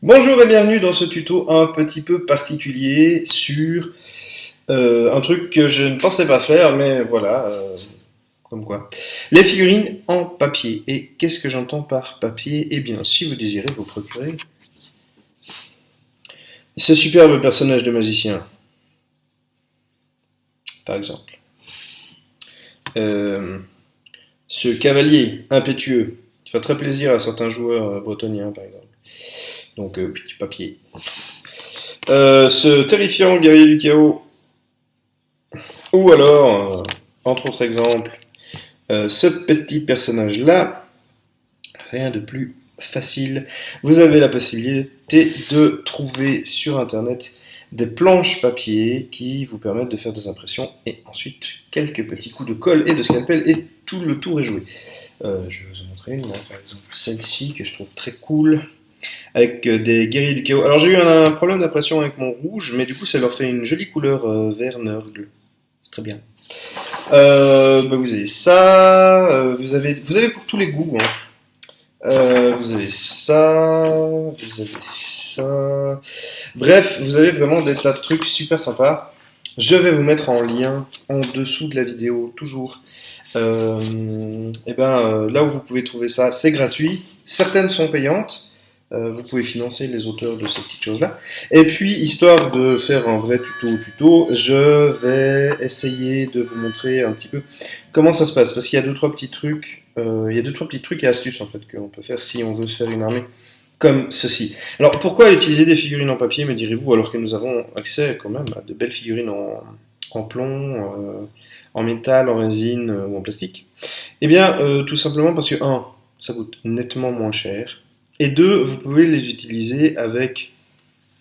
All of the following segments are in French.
Bonjour et bienvenue dans ce tuto un petit peu particulier sur un truc que je ne pensais pas faire, mais voilà, comme quoi. Les figurines en papier. Et qu'est-ce que j'entends par papier? Eh bien, si vous désirez vous procurer ce superbe personnage de magicien, par exemple. Euh, Ce cavalier impétueux, qui fait très plaisir à certains joueurs bretoniens, par exemple. Donc, petit papier. Ce terrifiant guerrier du chaos. Ou alors, entre autres exemples, ce petit personnage-là, rien de plus facile. Vous avez la possibilité de trouver sur Internet des planches papier qui vous permettent de faire des impressions et ensuite quelques petits coups de colle et de scalpel et tout le tour est joué. Je vais vous en montrer une, là, par exemple celle-ci que je trouve très cool avec des guerriers du chaos. Alors j'ai eu un problème d'impression avec mon rouge, mais du coup ça leur fait une jolie couleur vert nurgle. C'est très bien. Vous avez ça, vous avez pour tous les goûts. Hein. Vous avez ça, vous avez ça. Bref, vous avez vraiment des tas de trucs super sympas. Je vais vous mettre en lien en dessous de la vidéo, toujours. Là où vous pouvez trouver ça, c'est gratuit. Certaines sont payantes. Vous pouvez financer les auteurs de ces petites choses-là. Et puis, histoire de faire un vrai tuto, je vais essayer de vous montrer un petit peu comment ça se passe. Parce qu'il y a deux, trois petits trucs, et astuces en fait qu'on peut faire si on veut se faire une armée comme ceci. Alors, pourquoi utiliser des figurines en papier, me direz-vous, alors que nous avons accès quand même à de belles figurines en plomb, en métal, en résine ou en plastique? Eh bien, tout simplement parce que, un, ça coûte nettement moins cher. Et deux, vous pouvez les utiliser avec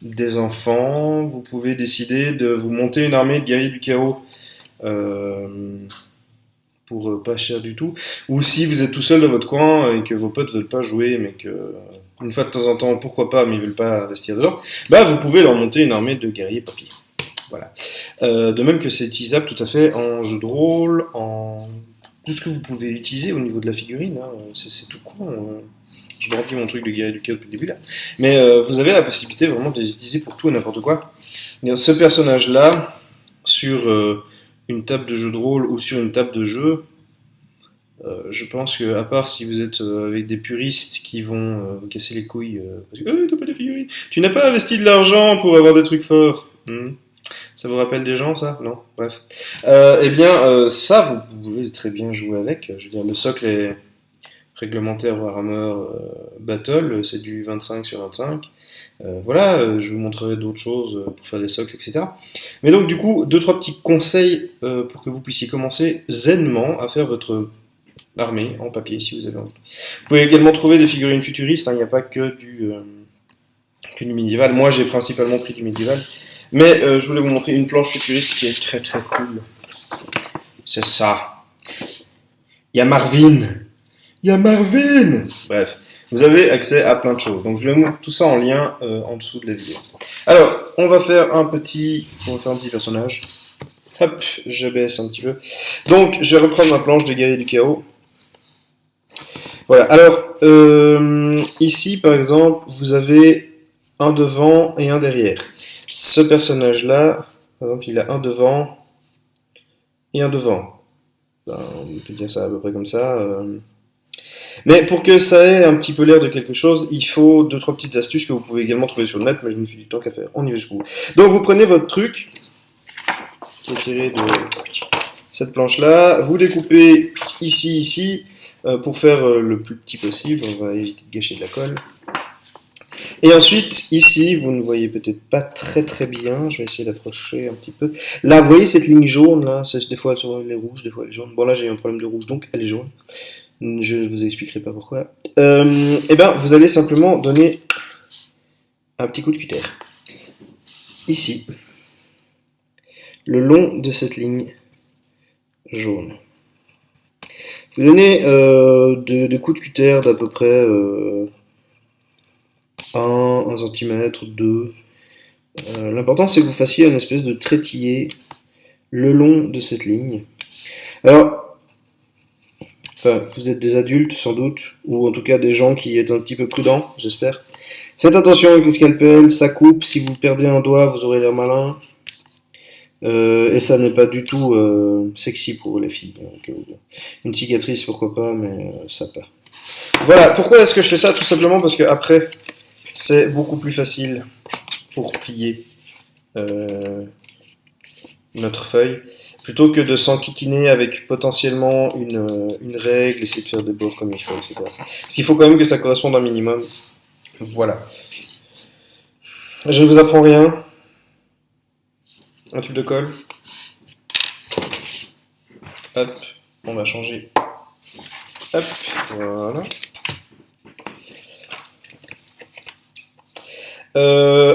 des enfants. Vous pouvez décider de vous monter une armée de guerriers du chaos euh, pour pas cher du tout. Ou si vous êtes tout seul dans votre coin et que vos potes veulent pas jouer, mais que une fois de temps en temps, pourquoi pas, mais ils veulent pas investir dedans, bah vous pouvez leur monter une armée de guerriers papier. Voilà. De même que c'est utilisable tout à fait en jeu de rôle, en tout ce que vous pouvez utiliser au niveau de la figurine. Hein. C'est tout con. Je remplis mon truc de guerrier du chaos depuis le début là. Mais vous avez la possibilité vraiment de les utiliser pour tout et n'importe quoi. Ce personnage-là, sur une table de jeu de rôle ou sur une table de jeu, je pense que, à part si vous êtes avec des puristes qui vont vous casser les couilles parce que t'as pas de figurines, tu n'as pas investi de l'argent pour avoir des trucs forts. Ça vous rappelle des gens, ça? Non? Bref. Ça, vous pouvez très bien jouer avec. Je veux dire, le socle est réglementaire Warhammer Battle, c'est du 25 sur 25. Je vous montrerai d'autres choses pour faire des socles, etc. Mais donc, du coup, deux, trois petits conseils pour que vous puissiez commencer zenement à faire votre armée en papier, si vous avez envie. Vous pouvez également trouver des figurines futuristes, hein, il n'y a pas que du médiéval. Moi, j'ai principalement pris du médiéval. Mais je voulais vous montrer une planche futuriste qui est très très cool. C'est ça. Il y a Marvin. Il y a Marvin. Bref, vous avez accès à plein de choses. Donc je vais vous mettre tout ça en lien en dessous de la vidéo. Alors, on va faire un petit personnage. Hop, je baisse un petit peu. Donc, je vais reprendre ma planche de guerrier du chaos. Voilà. Alors, ici, par exemple, vous avez un devant et un derrière. Ce personnage-là, par exemple, il a un devant et un devant. On peut dire ça à peu près comme ça. Mais pour que ça ait un petit peu l'air de quelque chose, il faut deux, trois petites astuces que vous pouvez également trouver sur le net, mais je me suis dit tant qu'à faire, on y va jusqu'au bout. Donc vous prenez votre truc, qui est tiré de cette planche-là, vous découpez ici, pour faire le plus petit possible, on va éviter de gâcher de la colle. Et ensuite, ici, vous ne voyez peut-être pas très très bien, je vais essayer d'approcher un petit peu. Là, vous voyez cette ligne jaune, là, des fois elle est rouge, des fois elle est jaune. Bon là j'ai un problème de rouge, donc elle est jaune. Je ne vous expliquerai pas pourquoi. Vous allez simplement donner un petit coup de cutter. Ici, le long de cette ligne jaune. Vous donnez des coups de cutter d'à peu près 1 cm, 2. L'important c'est que vous fassiez une espèce de trétillé le long de cette ligne. Alors, vous êtes des adultes sans doute, ou en tout cas des gens qui êtes un petit peu prudents, j'espère. Faites attention avec les scalpels, ça coupe. Si vous perdez un doigt, vous aurez l'air malin. Et ça n'est pas du tout sexy pour les filles. Donc, une cicatrice, pourquoi pas, mais ça perd. Voilà, pourquoi est-ce que je fais ça? Tout simplement parce que après, c'est beaucoup plus facile pour plier notre feuille, plutôt que de s'enquiquiner avec potentiellement une règle, essayer de faire des bords comme il faut, etc. Parce qu'il faut quand même que ça corresponde un minimum. Voilà. Je ne vous apprends rien. Un tube de colle. Hop, on va changer. Hop, voilà.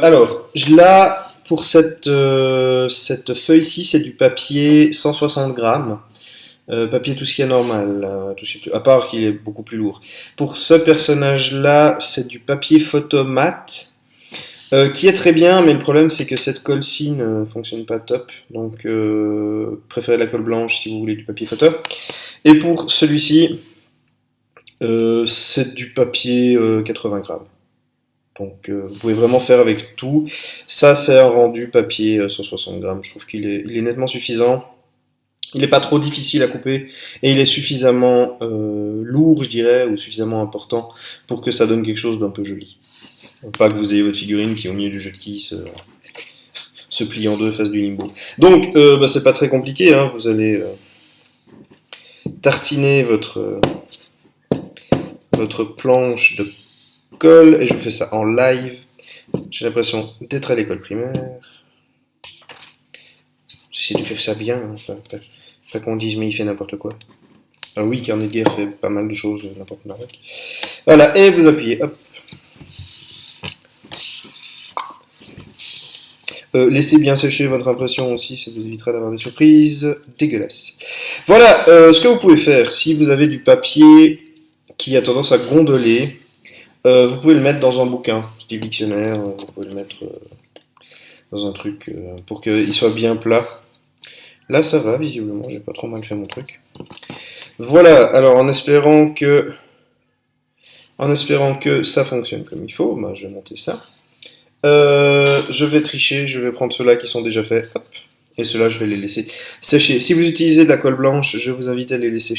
Alors, là, pour cette feuille-ci, c'est du papier 160 grammes. Papier tout ce qui est normal, à part qu'il est beaucoup plus lourd. Pour ce personnage-là, c'est du papier photo mat. Qui est très bien, mais le problème c'est que cette colle-ci ne fonctionne pas top, donc préférez la colle blanche si vous voulez du papier photo. Et pour celui-ci, c'est du papier 80 grammes. Donc vous pouvez vraiment faire avec tout. Ça c'est un rendu papier 160 grammes, je trouve qu'il est nettement suffisant. Il n'est pas trop difficile à couper et il est suffisamment lourd, je dirais, ou suffisamment important pour que ça donne quelque chose d'un peu joli. Pas que vous ayez votre figurine qui, au milieu du jeu de quilles, se plie en deux, fasse du limbo. Donc, c'est pas très compliqué. Hein. Vous allez tartiner votre planche de colle. Et je vous fais ça en live. J'ai l'impression d'être à l'école primaire. J'essaie de faire ça bien. Hein. Pas qu'on dise, mais il fait n'importe quoi. Ah oui, Carnet de guerre fait pas mal de choses, n'importe quoi. Voilà, et vous appuyez. Hop. Laissez bien sécher votre impression aussi, ça vous évitera d'avoir des surprises dégueulasses. Voilà, ce que vous pouvez faire, si vous avez du papier qui a tendance à gondoler, vous pouvez le mettre dans un bouquin, style dictionnaire, vous pouvez le mettre dans un truc pour qu'il soit bien plat. Là ça va, visiblement, j'ai pas trop mal fait mon truc. Voilà, alors en espérant que ça fonctionne comme il faut, je vais monter ça. Je vais tricher, je vais prendre ceux-là qui sont déjà faits, hop, et ceux-là je vais les laisser sécher. Si vous utilisez de la colle blanche, je vous invite à les laisser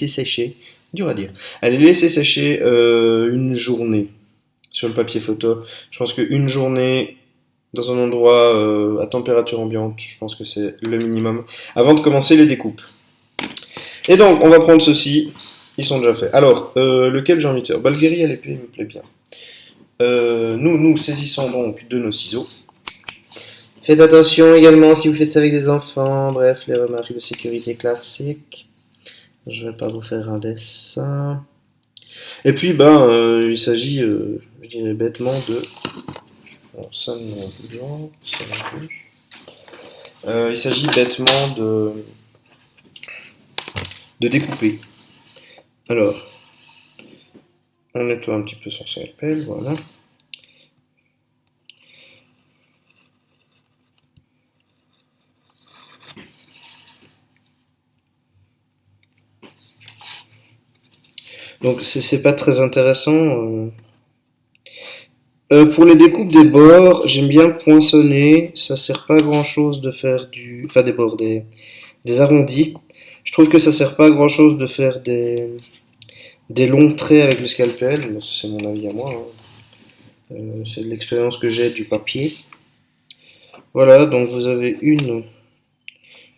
sécher. Dur à dire. À les laisser sécher une journée sur le papier photo. Je pense qu'une journée dans un endroit à température ambiante, je pense que c'est le minimum avant de commencer les découpes. Et donc on va prendre ceux-ci, ils sont déjà faits. Alors, lequel j'ai envie de faire? Bulgarie à l'épée me plaît bien. Nous saisissons donc de nos ciseaux. Faites attention également si vous faites ça avec des enfants. Bref, les remarques de sécurité classiques. Je vais pas vous faire un dessin. Et puis, il s'agit, je dirais bêtement, de... Bon, ça non plus, ça non plus. Il s'agit bêtement de découper. Alors, on nettoie un petit peu son scalpel, voilà. Donc c'est pas très intéressant. Pour les découpes des bords, j'aime bien poinçonner. Ça sert pas à grand chose de faire des bords, des arrondis. Je trouve que ça sert pas à grand chose de faire des longs traits avec le scalpel. C'est mon avis à moi. Hein. C'est de l'expérience que j'ai du papier. Voilà, donc vous avez une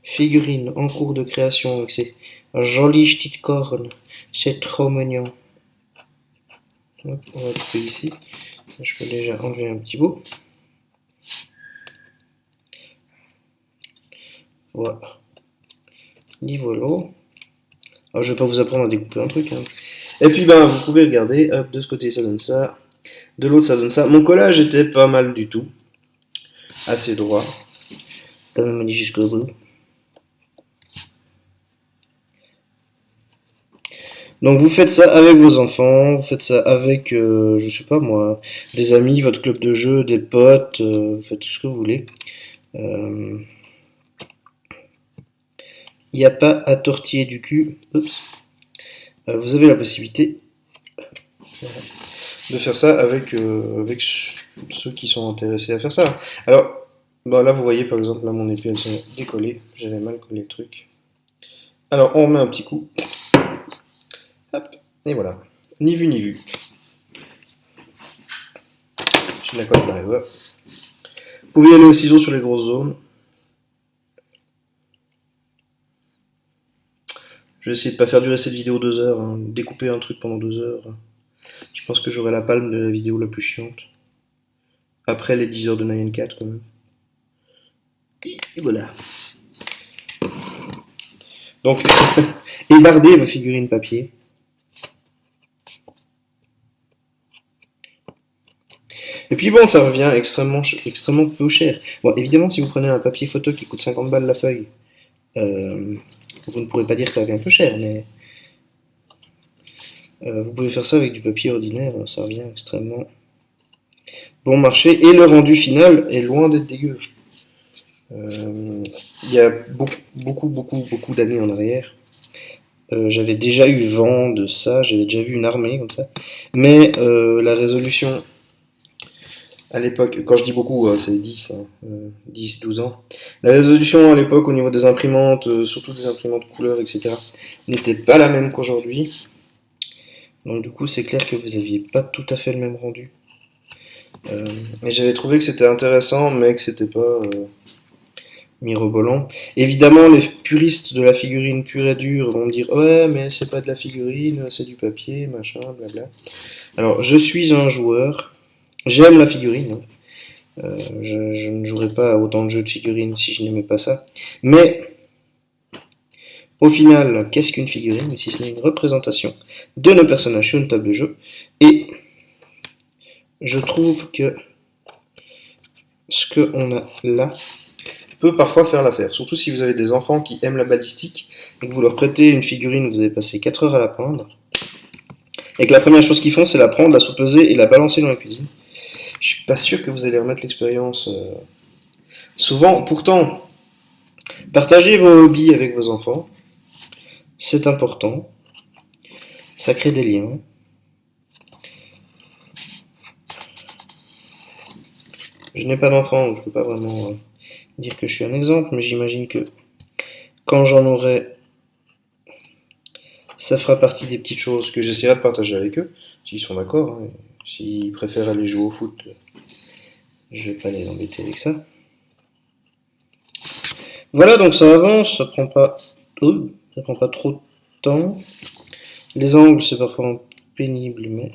figurine en cours de création avec ses jolies petites cornes. C'est trop mignon. Hop, on va couper ici. Ça, je peux déjà enlever un petit bout. Voilà. Voilà. Alors, je vais pas vous apprendre à découper un truc. Hein. Et puis, vous pouvez regarder. Hop, de ce côté, ça donne ça. De l'autre, ça donne ça. Mon collage était pas mal du tout. Assez droit. Quand même aller jusqu'au bout. Donc vous faites ça avec vos enfants, vous faites ça avec, je sais pas moi, des amis, votre club de jeu, des potes, vous faites tout ce que vous voulez. Il n'y a pas à tortiller du cul. Oups. Vous avez la possibilité de faire ça avec ceux qui sont intéressés à faire ça. Alors, bah là, vous voyez par exemple, là, mon épée, elle s'est décollée. J'avais mal collé le truc. Alors, on remet un petit coup. Hop, et voilà. Ni vu, ni vu. Je la colle dans les doigts. Vous pouvez y aller au ciseau sur les grosses zones. Je vais essayer de pas faire durer cette vidéo 2 heures, hein. Découper un truc pendant 2 heures. Je pense que j'aurai la palme de la vidéo la plus chiante. Après les 10 heures de Nyan 4 quand même. Et voilà. Donc, ébardez vos figurines papier. Et puis bon, ça revient extrêmement peu cher. Bon, évidemment, si vous prenez un papier photo qui coûte 50 balles la feuille, vous ne pourrez pas dire que ça revient peu cher, mais vous pouvez faire ça avec du papier ordinaire, ça revient extrêmement bon marché, et le rendu final est loin d'être dégueu. Il y a beaucoup d'années en arrière, j'avais déjà eu vent de ça, j'avais déjà vu une armée comme ça, mais la résolution à l'époque, quand je dis beaucoup, c'est 10, hein, 10-12 ans, la résolution à l'époque au niveau des imprimantes, surtout des imprimantes couleur, etc., n'était pas la même qu'aujourd'hui. Donc du coup, c'est clair que vous n'aviez pas tout à fait le même rendu. Et j'avais trouvé que c'était intéressant, mais que c'était pas mirobolant. Évidemment, les puristes de la figurine pure et dure vont me dire ouais, mais c'est pas de la figurine, c'est du papier, machin, blabla. Alors, je suis un joueur, j'aime la figurine. Je ne jouerais pas à autant de jeux de figurines si je n'aimais pas ça. Mais au final, qu'est-ce qu'une figurine si ce n'est une représentation de nos personnages sur une table de jeu? Et je trouve que ce qu'on a là peut parfois faire l'affaire. Surtout si vous avez des enfants qui aiment la balistique et que vous leur prêtez une figurine, vous avez passé 4 heures à la peindre, et que la première chose qu'ils font, c'est la prendre, la soupeser et la balancer dans la cuisine. Je suis pas sûr que vous allez remettre l'expérience souvent. Pourtant, partagez vos hobbies avec vos enfants. C'est important. Ça crée des liens. Je n'ai pas d'enfant, donc je ne peux pas vraiment dire que je suis un exemple, mais j'imagine que quand j'en aurai, ça fera partie des petites choses que j'essaierai de partager avec eux, s'ils sont d'accord. Hein. S'ils préfèrent aller jouer au foot, je vais pas les embêter avec ça. Voilà, donc ça avance, ça prend pas trop de temps. Les angles, c'est parfois pénible, mais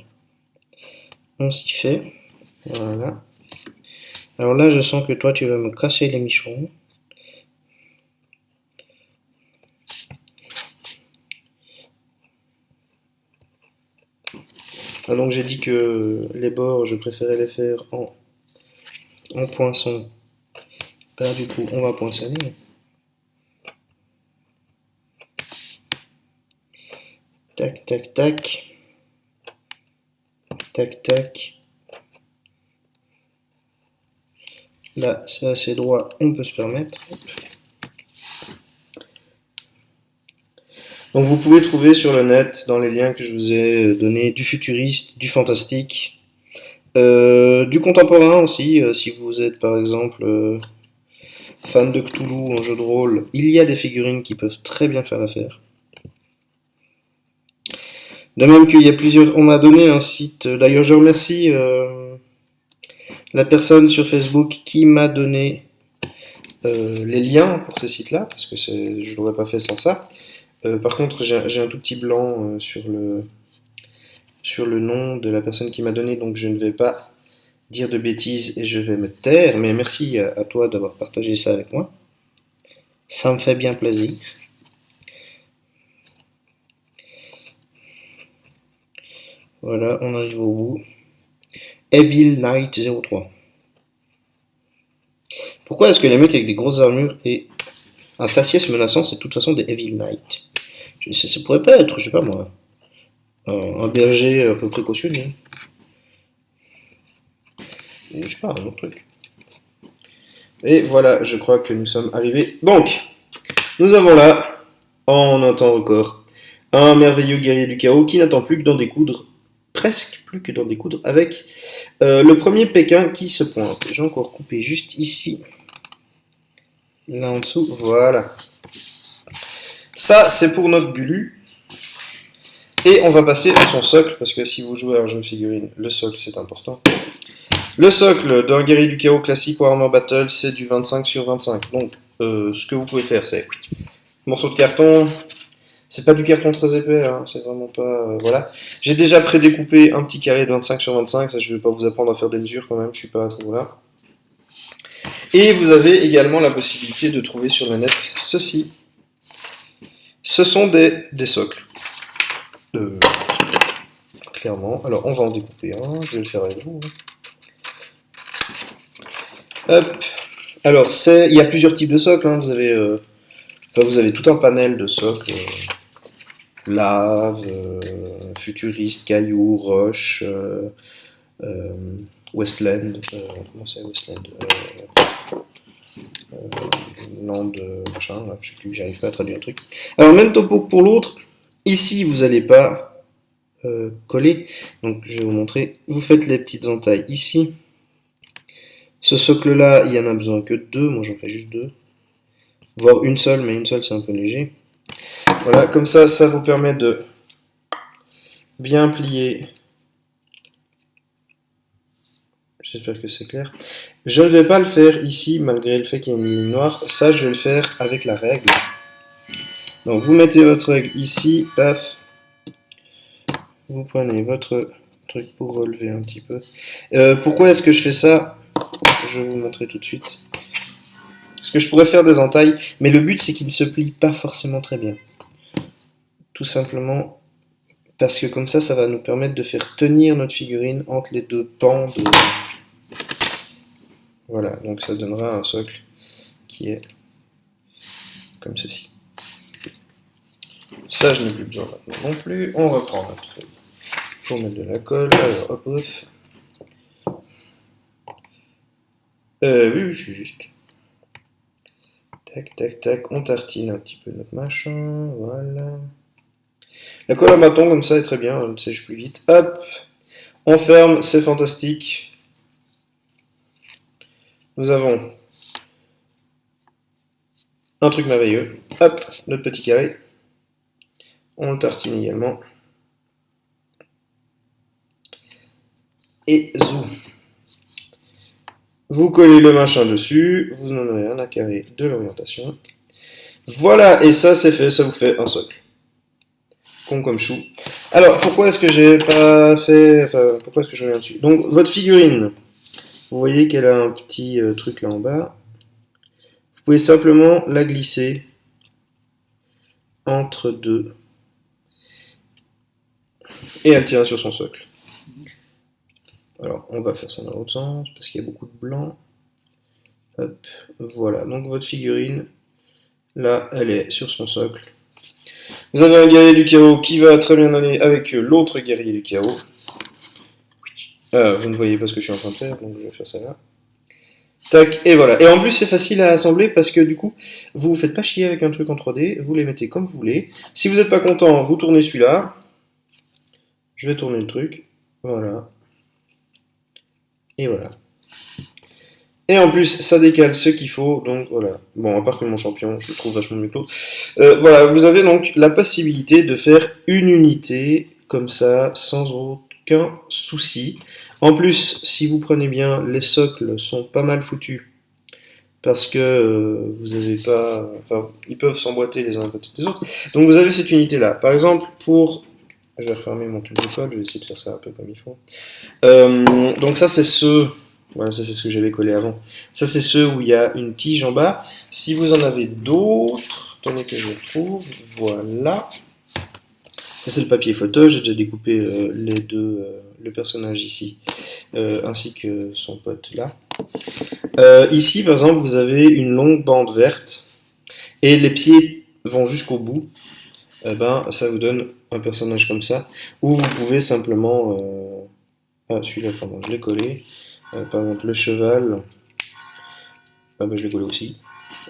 on s'y fait. Voilà. Alors là, je sens que toi, tu vas me casser les michons. Ah, donc j'ai dit que les bords, je préférais les faire en poinçon. Là, du coup, on va poinçonner. Tac, tac, tac. Tac, tac. Là, c'est assez droit, on peut se permettre. Donc vous pouvez trouver sur le net, dans les liens que je vous ai donnés, du futuriste, du fantastique, du contemporain aussi, si vous êtes par exemple fan de Cthulhu en jeu de rôle, il y a des figurines qui peuvent très bien faire l'affaire. De même qu'il y a plusieurs... On m'a donné un site, d'ailleurs je remercie la personne sur Facebook qui m'a donné les liens pour ces sites-là, parce que je ne l'aurais pas fait sans ça. Par contre, j'ai un tout petit blanc sur le nom de la personne qui m'a donné, donc je ne vais pas dire de bêtises et je vais me taire, mais merci à toi d'avoir partagé ça avec moi. Ça me fait bien plaisir. Voilà, on arrive au bout. Evil Knight 03. Pourquoi est-ce que les mecs avec des grosses armures et un faciès menaçant, c'est de toute façon des Evil Knight? Ça pourrait pas être, je sais pas moi, un berger un peu précautionneux. Ou je sais pas, un autre truc. Et voilà, je crois que nous sommes arrivés. Donc, nous avons là, en un temps record, un merveilleux guerrier du chaos qui n'attend plus que d'en découdre presque plus que d'en découdre avec le premier Pékin qui se pointe. J'ai encore coupé juste ici, là en dessous, voilà. Ça, c'est pour notre Gulu. Et on va passer à son socle, parce que si vous jouez à un jeu de figurines, le socle c'est important. Le socle d'un guerrier du chaos classique Warhammer Battle, c'est du 25 sur 25. Donc, ce que vous pouvez faire, c'est morceau de carton. C'est pas du carton très épais, hein, c'est vraiment pas. Voilà. J'ai déjà prédécoupé un petit carré de 25 sur 25, ça je vais pas vous apprendre à faire des mesures quand même, je suis pas à ce niveau-là. Et vous avez également la possibilité de trouver sur le net ceci. Ce sont des socles. Clairement. Alors on va en découper un, je vais le faire avec vous. Hop. Alors il y a plusieurs types de socles, hein. Vous avez tout un panel de socles. Lave, futuriste, cailloux, roche, Westland, comment c'est Westland Land, machin, là, je sais plus, j'arrive pas à traduire le truc. Alors même topo que pour l'autre, ici vous n'allez pas coller, donc je vais vous montrer, vous faites les petites entailles ici. Ce socle là, il y en a besoin que deux, moi j'en fais juste deux, voire une seule, mais une seule c'est un peu léger. Voilà, comme ça vous permet de bien plier. J'espère que c'est clair. Je ne vais pas le faire ici, malgré le fait qu'il y ait une ligne noire. Ça, je vais le faire avec la règle. Donc, vous mettez votre règle ici, paf. Vous prenez votre truc pour relever un petit peu. Pourquoi est-ce que je fais ça? Je vais vous montrer tout de suite. Parce que je pourrais faire des entailles, mais le but, c'est qu'il ne se plie pas forcément très bien. Tout simplement parce que comme ça va nous permettre de faire tenir notre figurine entre les deux pans de... Voilà, donc ça donnera un socle qui est comme ceci. Ça, je n'ai plus besoin maintenant non plus. On reprend notre feuille pour mettre de la colle. Alors, hop, hop. Oui, je suis juste. Tac, tac, tac. On tartine un petit peu notre machin. Voilà. La colle à bâton, comme ça, est très bien. Elle sèche plus vite. Hop. On ferme. C'est fantastique. Nous avons un truc merveilleux. Hop. Notre petit carré. On le tartine également. Et zou. Vous collez le machin dessus. Vous en avez un à carré de l'orientation. Voilà, et ça c'est fait, ça vous fait un socle. Con comme chou. Alors, pourquoi est-ce que j'ai pas fait... Enfin, pourquoi est-ce que je reviens dessus? Donc, votre figurine, vous voyez qu'elle a un petit truc là en bas. Vous pouvez simplement la glisser entre deux. Et elle tient sur son socle. Alors, on va faire ça dans l'autre sens, parce qu'il y a beaucoup de blanc. Hop, voilà. Donc, votre figurine, là, elle est sur son socle. Vous avez un guerrier du chaos qui va très bien aller avec l'autre guerrier du chaos. Vous ne voyez pas ce que je suis en train de faire, donc je vais faire ça là. Tac, et voilà. Et en plus, c'est facile à assembler parce que du coup, vous ne vous faites pas chier avec un truc en 3D, vous les mettez comme vous voulez. Si vous n'êtes pas content, vous tournez celui-là. Je vais tourner le truc. Voilà. Et voilà. Et en plus, ça décale ce qu'il faut, donc voilà. Bon, à part que mon champion, je le trouve vachement mieux que l'autre. Voilà, vous avez donc la possibilité de faire une unité comme ça, sans aucun souci. En plus, si vous prenez bien, les socles sont pas mal foutus. Parce que vous avez pas... Enfin, ils peuvent s'emboîter les uns à côté des autres. Donc vous avez cette unité-là. Par exemple, pour... Je vais refermer mon truc de colle, je vais essayer de faire ça un peu comme il faut. Donc ça, c'est ce... Voilà, ça c'est ce que j'avais collé avant. Ça c'est ceux où il y a une tige en bas. Si vous en avez d'autres, attendez que je le trouve, voilà. Ça c'est le papier photo, j'ai déjà découpé les deux, le personnage ici, ainsi que son pote là. Ici par exemple vous avez une longue bande verte, et les pieds vont jusqu'au bout. Ça vous donne un personnage comme ça, où vous pouvez simplement... Ah celui-là pardon, je l'ai collé. Par exemple le cheval, je l'ai collé aussi.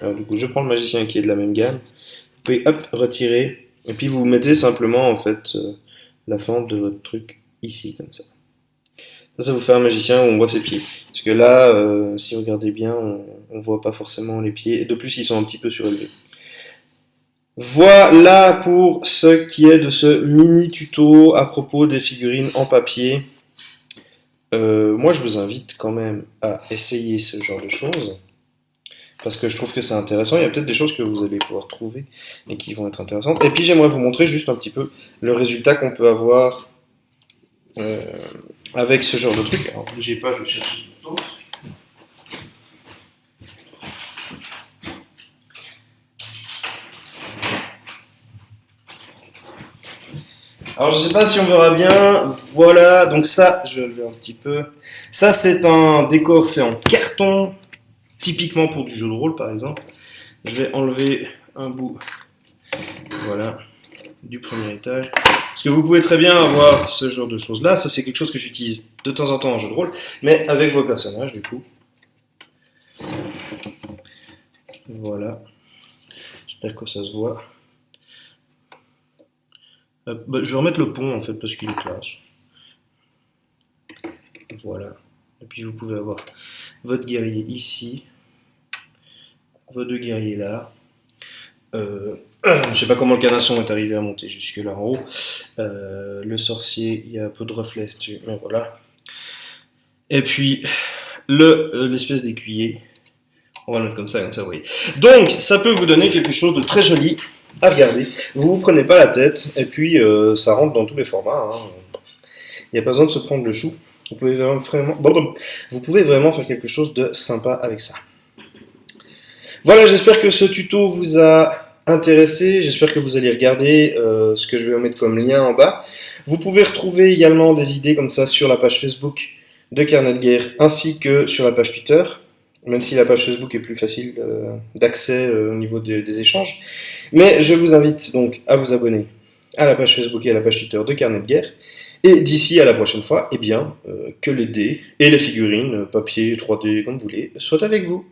Alors du coup je prends le magicien qui est de la même gamme. Vous pouvez hop retirer et puis vous mettez simplement en fait la fente de votre truc ici, comme ça. Ça vous fait un magicien où on voit ses pieds. Parce que là, si vous regardez bien, on voit pas forcément les pieds. Et de plus, ils sont un petit peu surélevés. Voilà pour ce qui est de ce mini tuto à propos des figurines en papier. Moi, je vous invite quand même à essayer ce genre de choses. Parce que je trouve que c'est intéressant. Il y a peut-être des choses que vous allez pouvoir trouver et qui vont être intéressantes. Et puis, j'aimerais vous montrer juste un petit peu le résultat qu'on peut avoir avec ce genre de truc. Alors, bougez pas, je vais chercher une photo. Alors, je sais pas si on verra bien. Voilà, donc ça, je vais le voir un petit peu. Ça, c'est un décor fait en carton, typiquement pour du jeu de rôle, par exemple. Je vais enlever un bout, voilà, du premier étage. Parce que vous pouvez très bien avoir ce genre de choses-là. Ça, c'est quelque chose que j'utilise de temps en temps en jeu de rôle, mais avec vos personnages, du coup. Voilà. J'espère que ça se voit. Je vais remettre le pont, en fait, parce qu'il est classe. Voilà. Et puis, vous pouvez avoir votre guerrier ici. Vos deux guerriers là. Je sais pas comment le canasson est arrivé à monter jusque là en haut. Le sorcier, il y a un peu de reflet dessus, mais voilà. Et puis l'espèce d'écuyer. On va le mettre comme ça, vous voyez. Donc, ça peut vous donner quelque chose de très joli à regarder. Vous vous prenez pas la tête, et puis ça rentre dans tous les formats. Hein. Il n'y a pas besoin de se prendre le chou. Vous pouvez vraiment faire quelque chose de sympa avec ça. Voilà, j'espère que ce tuto vous a intéressé. J'espère que vous allez regarder ce que je vais mettre comme lien en bas. Vous pouvez retrouver également des idées comme ça sur la page Facebook de Carnet de Guerre ainsi que sur la page Twitter, même si la page Facebook est plus facile d'accès au niveau des échanges. Mais je vous invite donc à vous abonner à la page Facebook et à la page Twitter de Carnet de Guerre. Et d'ici à la prochaine fois, eh bien, que les dés et les figurines, papier, 3D, comme vous voulez, soient avec vous.